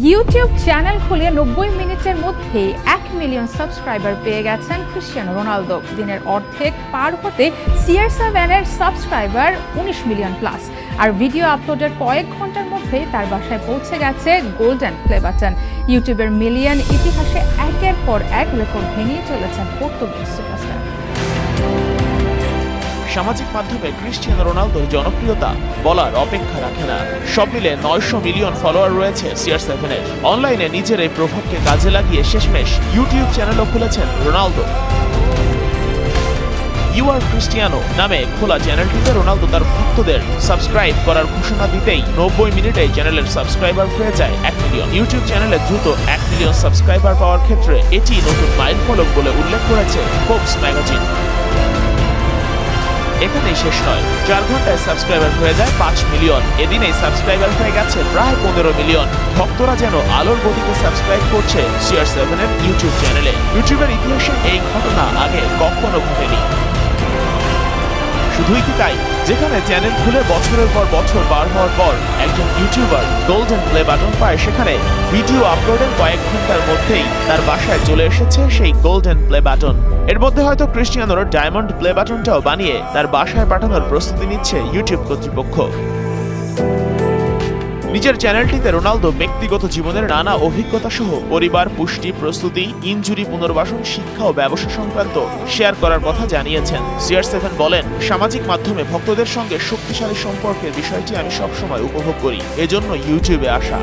YouTube channel খুলে 90 মিনিটের মধ্যে 1 মিলিয়ন সাবস্ক্রাইবার পেয়ে গেছেন ক্রিস্টিয়ানো রোনালদো। দিনের অর্ধেক পার হতে CR7 এর সাবস্ক্রাইবার 19 মিলিয়ন প্লাস। আর ভিডিও আপলোডের কয়েক ঘন্টার মধ্যে তার বাসায় পৌঁছে গেছে গোল্ডেন প্লে বাটন। ইউটিউবের মিলিয়ন ইতিহাসে একের পর এক রেকর্ড ভেঙে চলেছেন পর্তুগিজ সুপারস্টার। সামাজিক মাধ্যমে ক্রিস্টিয়ানো রোনালদোর জনপ্রিয়তা বলার অপেক্ষা রাখে না। সব মিলে 900 মিলিয়ন ফলোয়ার রয়েছে CR7 এর। অনলাইনে নিজের এই প্রভাবকে কাজে লাগিয়ে শেষমেশ ইউটিউব চ্যানেলও খুলেছেন রোনালদো। ইউ আর ক্রিস্টিয়ানো নামে খোলা চ্যানেলটিতে রোনালদো তার ভক্তদের সাবস্ক্রাইব করার ঘোষণা দিতেই 90 মিনিটে চ্যানেলের সাবস্ক্রাইবার হয়ে যায় 1 মিলিয়ন। ইউটিউব চ্যানেলে দ্রুত 1 মিলিয়ন সাবস্ক্রাইবার পাওয়ার ক্ষেত্রে এটি নতুন মাইলফলক বলে উল্লেখ করেছে ফোর্বস ম্যাগাজিন। এখানেই শেষ নয়, 4 ঘন্টায় সাবস্ক্রাইবার হয়ে যায় 5 মিলিয়ন। এদিনেই সাবস্ক্রাইবার হয়ে গেছে প্রায় 15 মিলিয়ন। ভক্তরা যেন আলোর গতিতে সাবস্ক্রাইব করছে CR7 এর ইউটিউব চ্যানেলে। ইউটিউবের ইতিহাসে এই ঘটনা আগে কখনো ঘটেনি। শুধুই কি তাই, যেখানে চ্যানেল খুলে বছরের পর বছর পার হওয়ার পর একজন ইউটিউবার গোল্ডেন প্লে বাটন পায়, সেখানে ভিডিও আপলোডের কয়েক ঘন্টার মধ্যেই তার বাসায় চলে এসেছে সেই গোল্ডেন প্লে বাটন। এর মধ্যে হয়তো ক্রিস্টিয়ানোর ডায়মন্ড প্লে বাটনটাও বানিয়ে তার বাসায় পাঠানোর প্রস্তুতি নিচ্ছে ইউটিউব কর্তৃপক্ষ। নিজের চ্যানেলটিতে রোনালদো ব্যক্তিগত জীবনের নানা অভিজ্ঞতা সহ পরিবার, পুষ্টি, প্রস্তুতি, ইনজুরি পুনর্বাসন, শিক্ষা ও ব্যবসা সংক্রান্ত শেয়ার করার কথা জানিয়েছেন। CR7 বলেন, সামাজিক মাধ্যমে ভক্তদের সঙ্গে শক্তিশালী সম্পর্কের বিষয়টি আমি সবসময় উপভোগ করি, এজন্য ইউটিউবে আসা।